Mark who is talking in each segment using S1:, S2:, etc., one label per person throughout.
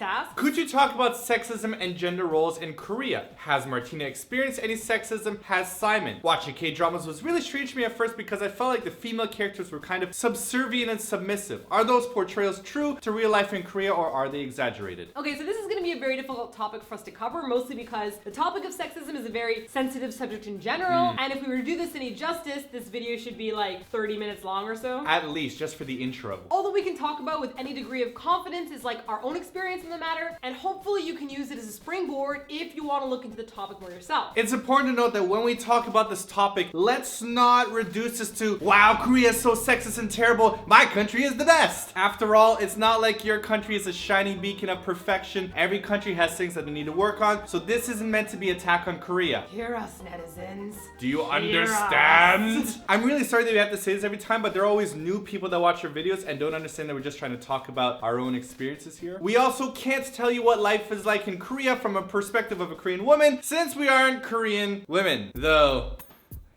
S1: task.
S2: Could you talk about sexism and gender roles in Korea? Has Martina experienced any sexism? Has Simon? Watching K-dramas was really strange to me at first because I felt like the female characters were kind of subservient and submissive. Are those portrayals true to real life in Korea, or are they exaggerated?
S1: Okay, so this is going to be a very difficult topic for us to cover, mostly because the topic of sexism is a very sensitive subject in general, and if we were to do this any justice, this video should be like 30 minutes long or so.
S2: At least, just for the intro.
S1: All that we can talk about with any degree of confidence is like our own experience in the matter, and hopefully you can use it as a springboard if you want to look into the topic more yourself.
S2: It's important to note that when we talk about this topic, let's not reduce this to, wow, Korea is so sexist and terrible, my country is the best. After all, it's not like your country is a shining beacon of perfection. Every country has things that they need to work on, so this isn't meant to be an attack on Korea.
S1: Hear us, netizens.
S2: Do you
S1: Hear
S2: understand?
S1: us.
S2: I'm really sorry that we have to say this every time, but there are always new people that watch our videos and don't understand that we're just trying to talk about our own experiences here. We also can't tell you what life is like in Korea from a perspective of a Korean woman, since we aren't Korean women. Though,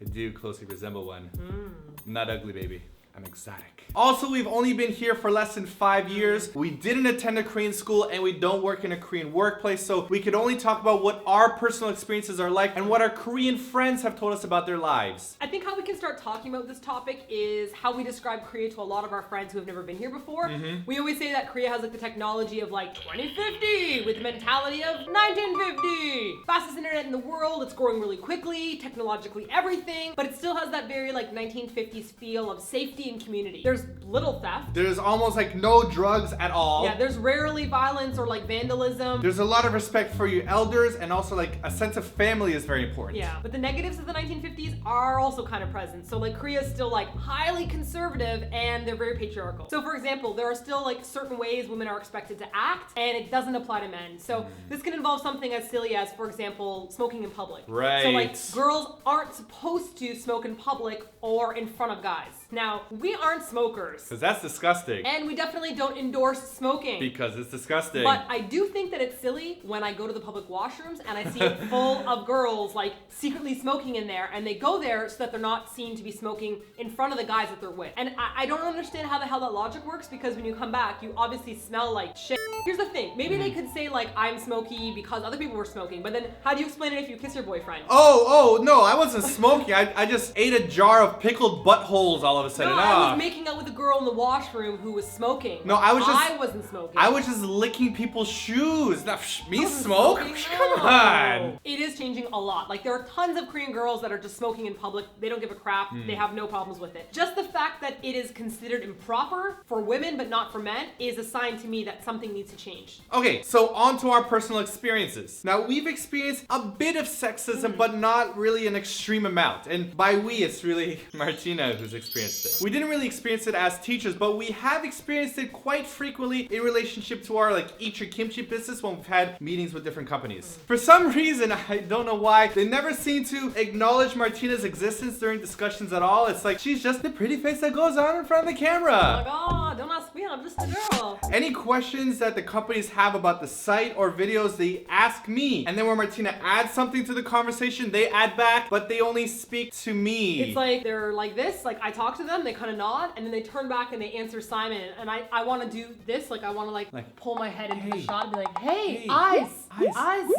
S2: I do closely resemble one. I'm not ugly, baby. I'm exotic. Also, we've only been here for less than 5 years. We didn't attend a Korean school and we don't work in a Korean workplace, so we could only talk about what our personal experiences are like and what our Korean friends have told us about their lives.
S1: I think how we can start talking about this topic is how we describe Korea to a lot of our friends who have never been here before. We always say that Korea has like the technology of like 2050 with the mentality of 1950. Fastest internet in the world, it's growing really quickly, technologically everything, but it still has that very like 1950s feel of safety and community. There's little theft.
S2: There's almost like no drugs at all.
S1: Yeah, there's rarely violence or like vandalism.
S2: There's a lot of respect for your elders, and also like a sense of family is very important.
S1: Yeah, but the negatives of the 1950s are also kind of present. So like Korea is still like highly conservative and they're very patriarchal. So for example, there are still like certain ways women are expected to act and it doesn't apply to men. So this can involve something as silly as, for example, smoking in public.
S2: Right.
S1: So like girls aren't supposed to smoke in public or in front of guys. Now, we aren't smokers.
S2: Because that's disgusting.
S1: And we definitely don't endorse smoking.
S2: Because it's disgusting.
S1: But I do think that it's silly when I go to the public washrooms and I see it full of girls like secretly smoking in there, and they go there so that they're not seen to be smoking in front of the guys that they're with. And I don't understand how the hell that logic works, because when you come back, you obviously smell like shit. Here's the thing, maybe they could say like, I'm smoky because other people were smoking, but then how do you explain it if you kiss your boyfriend?
S2: Oh, no, I wasn't smoking. I just ate a jar of pickled buttholes all of a sudden.
S1: No, I was making out with a girl in the washroom who was smoking.
S2: No, I
S1: wasn't smoking.
S2: I was just licking people's shoes. Now, me
S1: Wasn't
S2: smoke?
S1: smoking,
S2: Come
S1: no.
S2: on.
S1: It is changing a lot. Like, there are tons of Korean girls that are just smoking in public. They don't give a crap. They have no problems with it. Just the fact that it is considered improper for women but not for men is a sign to me that something needs to change.
S2: Okay, so on to our personal experiences. Now, we've experienced a bit of sexism, but not really an extreme amount. And by we, it's really Martina who's experienced it. We didn't really experience it as teachers, but we have experienced it quite frequently in relationship to our like eat your kimchi business when we've had meetings with different companies. For some reason, I don't know why, they never seem to acknowledge Martina's existence during discussions at all. It's like she's just the pretty face that goes on in front of the camera.
S1: Like, oh, don't ask me, I'm just a girl.
S2: Any questions that the companies have about the site or videos, they ask me. And then when Martina adds something to the conversation, they add back, but they only speak to me.
S1: It's like they're like this, like I talk to them, they kind of nod, and then they turn back and they answer Simon. And I want to do this, like I want to like pull my head into the shot and be like, hey, eyes.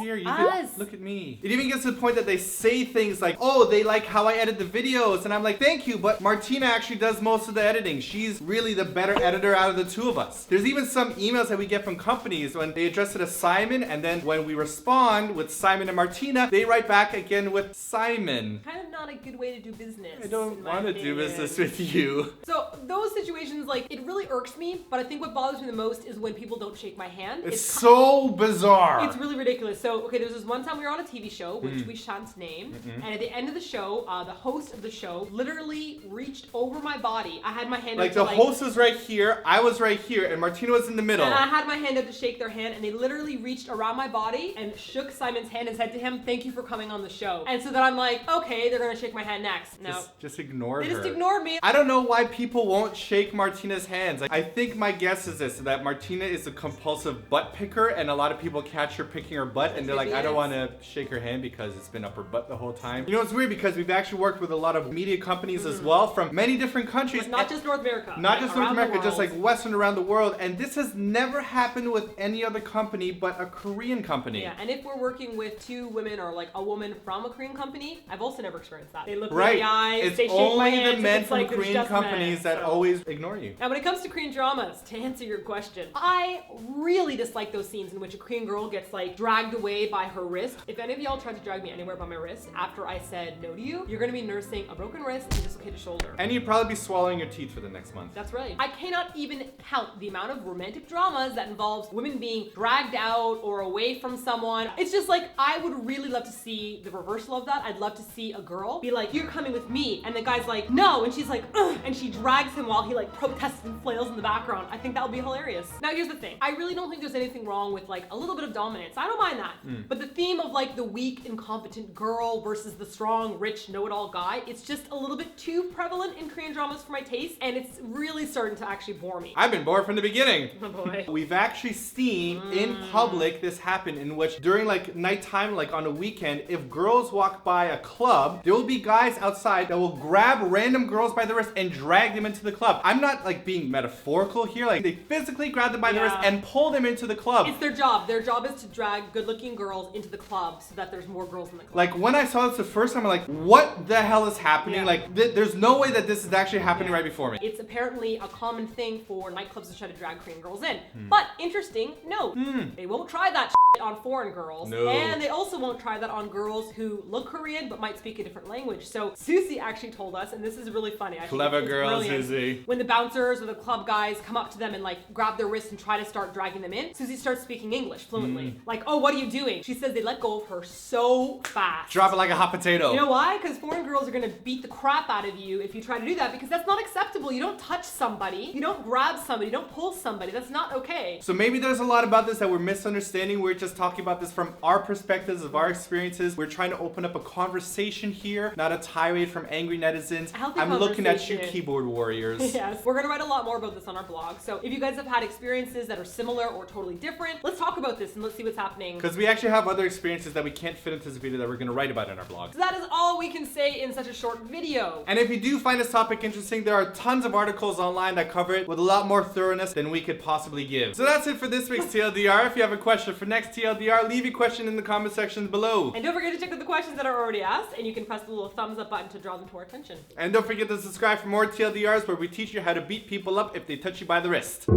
S2: Here, you
S1: eyes.
S2: can look at me. It even gets to the point that they say things like, oh, they like how I edit the videos. And I'm like, thank you, but Martina actually does most of the editing. She's really the better editor out of the two of us. There's even some emails that we get from companies when they address it as Simon, and then when we respond with Simon and Martina, they write back again with Simon.
S1: Kind of not a good way to do business.
S2: I don't want to do business with you.
S1: So those situations, like, it really irks me, but I think what bothers me the most is when people don't shake my hand.
S2: It's so bizarre.
S1: It's really ridiculous. So, okay, there was this one time we were on a TV show, which we shan't name, and at the end of the show, the host of the show literally reached over my body. I had my hand
S2: like
S1: up
S2: the
S1: to,
S2: host was right here, I was right here, and Martina was in the middle.
S1: And I had my hand up to shake their hand, and they literally reached around my body and shook Simon's hand and said to him, thank you for coming on the show. And so then I'm like, okay, they're gonna shake my hand next. next. No.
S2: Just ignore
S1: They
S2: her.
S1: just ignored me.
S2: I don't know why people won't shake Martina's hands. I think my guess is this, that Martina is a compulsive butt picker, and a lot of people catch her picking her butt, and they're like, I don't want to shake her hand because it's been up her butt the whole time. You know, it's weird because we've actually worked with a lot of media companies as well from many different countries.
S1: Not just North America.
S2: Not just North
S1: around the
S2: America, just
S1: world.
S2: like Western around the world. And this has never happened with any other company but a Korean company.
S1: Yeah, and if we're working with two women or like a woman from a Korean company, I've also never experienced that. They look me in the eyes,
S2: It's
S1: they shake my
S2: only
S1: hands,
S2: the men
S1: it's
S2: from
S1: like there's
S2: Korean
S1: just
S2: companies
S1: men,
S2: that
S1: so.
S2: always ignore you.
S1: Now, when it comes to Korean dramas, to answer your question, I really dislike those scenes in which a Korean girl gets like dragged away by her wrist. If any of y'all tried to drag me anywhere by my wrist after I said no to you, you're gonna be nursing a broken wrist and a dislocated shoulder.
S2: And you'd probably be swallowing your teeth for the next month.
S1: That's right. I cannot even count the amount of romantic dramas that involves women being dragged out or away from someone. It's just like, I would really love to see the reversal of that. I'd love to see a girl be like, you're coming with me. And the guy's like, no. And she's like, ugh. And she drags him while he like protests and flails in the background. I think that would be hilarious. Now, here's the thing. I really don't think there's anything wrong with like a little bit of dominance. I don't mind that. But the theme of like the weak, incompetent girl versus the strong, rich, know-it-all guy, it's just a little bit too prevalent in Korean dramas for my taste. And it's really starting to actually bore me.
S2: I've been bored from the beginning.
S1: Oh boy.
S2: We've actually seen in public this happen, in which during like nighttime, like on a weekend, if girls walk by a club, there will be guys outside that will grab random girls by the wrist and drag them into the club. I'm not like being metaphorical here, like they physically grab them by the wrist and pull them into the club.
S1: It's their job. Their job is to drag good-looking girls into the club so that there's more girls in the club.
S2: Like when I saw this the first time, I'm like, what the hell is happening?
S1: Yeah.
S2: Like there's no way that this is actually happening right before me.
S1: It's apparently a common thing for nightclubs to try to drag Korean girls in. But interesting, no. They won't try that shit on foreign girls.
S2: No.
S1: And they also won't try that on girls who look Korean but might speak a different language. So Susie actually told us, and this is really funny. I think
S2: Clever
S1: it's
S2: girl,
S1: brilliant.
S2: Susie.
S1: When the bouncers or the club guys come up to them and like grab their wrists and try to start dragging them in, Susie starts speaking English fluently. Like, oh, what are you doing? She says they let go of her so fast.
S2: Drop it like a hot potato.
S1: You know why? Because foreign girls are gonna beat the crap out of you if you try to do that, because that's not acceptable. You don't touch somebody, you don't grab somebody, you don't pull somebody. That's not okay.
S2: So maybe there's a lot about this that we're misunderstanding. We're just talking about this from our perspectives of our experiences. We're trying to open up a conversation here, not a tirade from angry netizens.
S1: Healthy
S2: I'm looking at you,
S1: conversation.
S2: keyboard warriors.
S1: Yes, we're gonna write a lot more about this on our blog. So if you guys have had experiences that are similar or totally different, let's talk about this and let's see what's happening.
S2: Because we actually have other experiences that we can't fit into this video that we're going to write about in our blog.
S1: So that is all we can say in such a short video.
S2: And if you do find this topic interesting, there are tons of articles online that cover it with a lot more thoroughness than we could possibly give. So that's it for this week's TLDR. If you have a question for next TLDR, leave your question in the comment section below.
S1: And don't forget to check out the questions that are already asked, and you can press the little thumbs up button to draw them to our attention.
S2: And don't forget to subscribe for more TLDRs where we teach you how to beat people up if they touch you by the wrist.